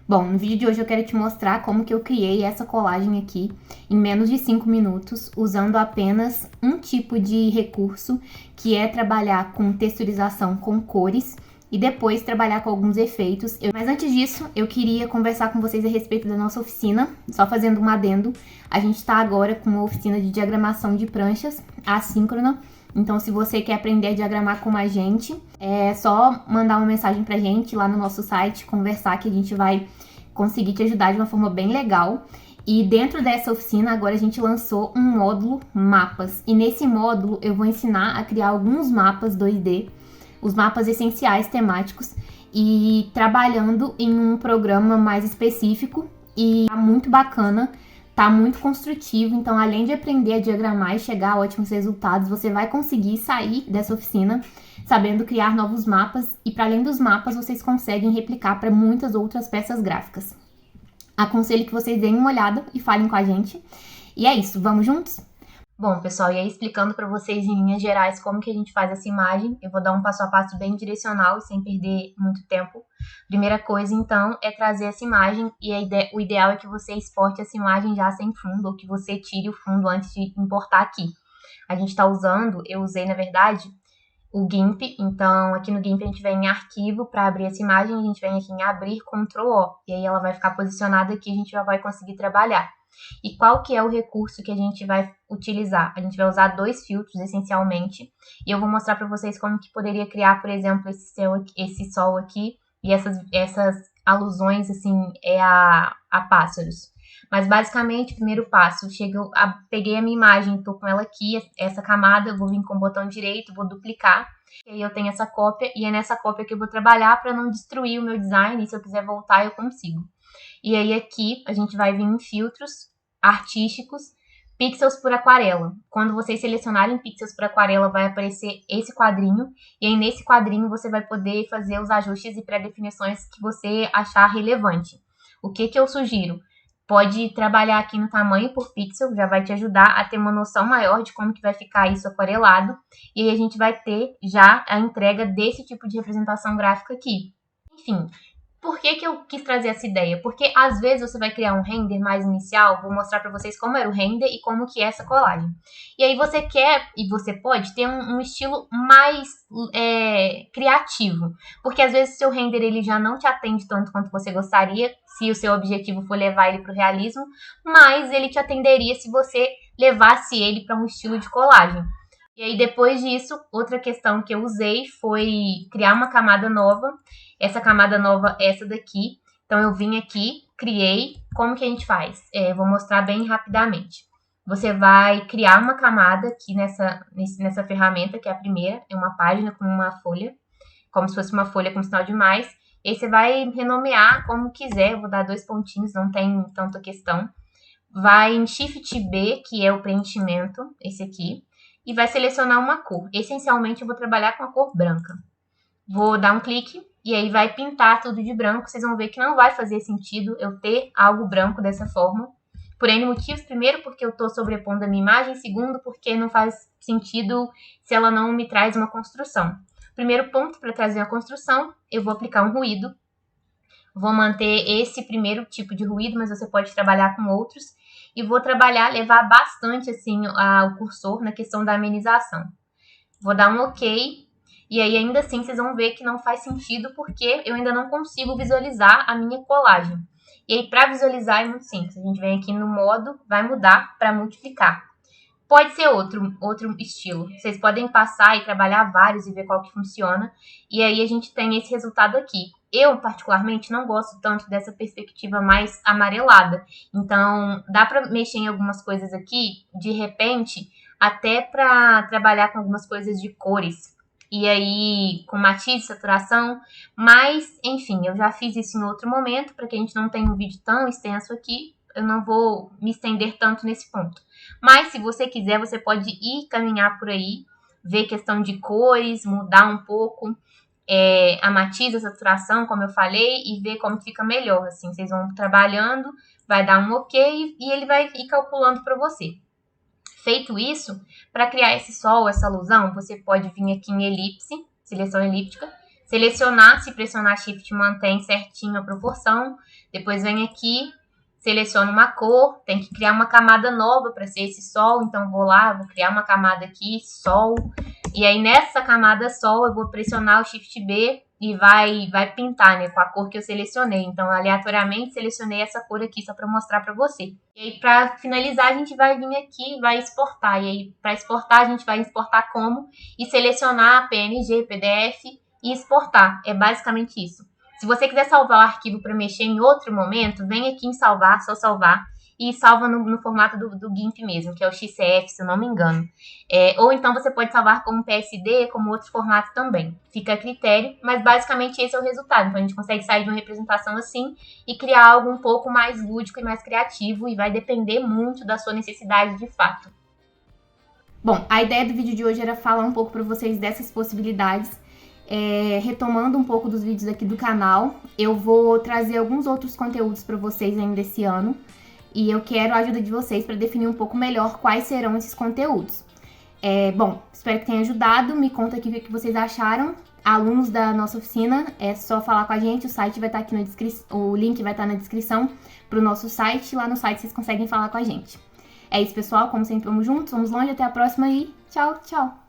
Bom, no vídeo de hoje eu quero te mostrar como que eu criei essa colagem aqui em menos de 5 minutos, usando apenas um tipo de recurso, que é trabalhar com texturização com cores e depois trabalhar com alguns efeitos. Mas antes disso, eu queria conversar com vocês a respeito da nossa oficina, só fazendo um adendo. A gente tá agora com uma oficina de diagramação de pranchas assíncrona. Então, se você quer aprender a diagramar como a gente, é só mandar uma mensagem pra gente lá no nosso site, conversar, que a gente vai conseguir te ajudar de uma forma bem legal. E dentro dessa oficina, agora a gente lançou um módulo mapas. E nesse módulo eu vou ensinar a criar alguns mapas 2D, os mapas essenciais temáticos, e trabalhando em um programa mais específico. E tá muito bacana. Tá muito construtivo, então além de aprender a diagramar e chegar a ótimos resultados, você vai conseguir sair dessa oficina sabendo criar novos mapas, e para além dos mapas, vocês conseguem replicar para muitas outras peças gráficas. Aconselho que vocês deem uma olhada e falem com a gente. E é isso, vamos juntos? Bom, pessoal, e aí explicando para vocês em linhas gerais como que a gente faz essa imagem, eu vou dar um passo a passo bem direcional, sem perder muito tempo. Primeira coisa, então, é trazer essa imagem, e o ideal é que você exporte essa imagem já sem fundo, ou que você tire o fundo antes de importar aqui. A gente está usando, eu usei, na verdade, o GIMP, então aqui no GIMP a gente vem em arquivo para abrir essa imagem, a gente vem aqui em abrir, Ctrl O, e aí ela vai ficar posicionada aqui, a gente já vai conseguir trabalhar. E qual que é o recurso que a gente vai utilizar? A gente vai usar dois filtros, essencialmente, e eu vou mostrar para vocês como que poderia criar, por exemplo, esse sol aqui, e essas alusões, assim, a pássaros. Mas, basicamente, primeiro passo, peguei a minha imagem, estou com ela aqui, essa camada, eu vou vir com o botão direito, vou duplicar, e aí eu tenho essa cópia, e é nessa cópia que eu vou trabalhar para não destruir o meu design, e se eu quiser voltar, eu consigo. E aí aqui a gente vai vir em filtros artísticos, pixels por aquarela. Quando vocês selecionarem pixels por aquarela, vai aparecer esse quadrinho, e aí nesse quadrinho você vai poder fazer os ajustes e pré-definições que você achar relevante. O que eu sugiro? Pode trabalhar aqui no tamanho por pixel, já vai te ajudar a ter uma noção maior de como que vai ficar isso aquarelado, e aí a gente vai ter já a entrega desse tipo de representação gráfica aqui. Enfim, por que eu quis trazer essa ideia? Porque às vezes você vai criar um render mais inicial, vou mostrar para vocês como era o render e como que é essa colagem. E aí você quer, e você pode, ter um estilo mais criativo. Porque às vezes o seu render ele já não te atende tanto quanto você gostaria, se o seu objetivo for levar ele para o realismo, mas ele te atenderia se você levasse ele para um estilo de colagem. E aí, depois disso, outra questão que eu usei foi criar uma camada nova. Essa camada nova é essa daqui. Então, eu vim aqui, criei. Como que a gente faz? Vou mostrar bem rapidamente. Você vai criar uma camada aqui nessa ferramenta, que é a primeira. É uma página com uma folha, como se fosse uma folha com sinal de mais. E aí você vai renomear como quiser. Eu vou dar 2 pontinhos, não tem tanta questão. Vai em Shift B, que é o preenchimento, esse aqui. E vai selecionar uma cor. Essencialmente, eu vou trabalhar com a cor branca. Vou dar um clique e aí vai pintar tudo de branco. Vocês vão ver que não vai fazer sentido eu ter algo branco dessa forma. Por N motivos. Primeiro, porque eu estou sobrepondo a minha imagem. Segundo, porque não faz sentido se ela não me traz uma construção. Primeiro ponto, para trazer uma construção, eu vou aplicar um ruído. Vou manter esse primeiro tipo de ruído, mas você pode trabalhar com outros. E vou levar bastante assim o cursor na questão da amenização. Vou dar um OK, e aí ainda assim vocês vão ver que não faz sentido, porque eu ainda não consigo visualizar a minha colagem. E aí para visualizar é muito simples, a gente vem aqui no modo, vai mudar para multiplicar. Pode ser outro estilo, vocês podem passar e trabalhar vários e ver qual que funciona, e aí a gente tem esse resultado aqui. Eu, particularmente, não gosto tanto dessa perspectiva mais amarelada. Então, dá para mexer em algumas coisas aqui, de repente, até para trabalhar com algumas coisas de cores. E aí, com matiz, saturação. Mas, enfim, eu já fiz isso em outro momento, para que a gente não tenha um vídeo tão extenso aqui. Eu não vou me estender tanto nesse ponto. Mas, se você quiser, você pode ir caminhar por aí, ver questão de cores, mudar um pouco a matiz, a saturação, como eu falei, e ver como fica melhor, assim, vocês vão trabalhando, vai dar um OK e ele vai ir calculando para você. Feito isso, para criar esse sol, essa alusão, você pode vir aqui em elipse, seleção elíptica, selecionar, se pressionar Shift mantém certinho a proporção, depois vem aqui, seleciono uma cor, tem que criar uma camada nova para ser esse sol, então vou lá, vou criar uma camada aqui, sol, e aí nessa camada sol eu vou pressionar o Shift B e vai pintar, né, com a cor que eu selecionei. Então, aleatoriamente, selecionei essa cor aqui só para mostrar para você. E aí, para finalizar, a gente vai vir aqui e vai exportar. E aí, para exportar, a gente vai exportar como e selecionar PNG, PDF e exportar. É basicamente isso. Se você quiser salvar o arquivo para mexer em outro momento, vem aqui em salvar, só salvar, e salva no formato do GIMP mesmo, que é o XCF, se eu não me engano. Ou então você pode salvar como PSD, como outro formato também. Fica a critério, mas basicamente esse é o resultado. Então a gente consegue sair de uma representação assim e criar algo um pouco mais lúdico e mais criativo, e vai depender muito da sua necessidade de fato. Bom, a ideia do vídeo de hoje era falar um pouco para vocês dessas possibilidades. Retomando um pouco dos vídeos aqui do canal, eu vou trazer alguns outros conteúdos para vocês ainda esse ano. E eu quero a ajuda de vocês para definir um pouco melhor quais serão esses conteúdos. Bom, espero que tenha ajudado. Me conta aqui o que vocês acharam. Alunos da nossa oficina, é só falar com a gente. O site vai estar aqui na descrição, o link vai estar na descrição para o nosso site. Lá no site vocês conseguem falar com a gente. É isso, pessoal. Como sempre, vamos juntos, vamos longe. Até a próxima e tchau, tchau!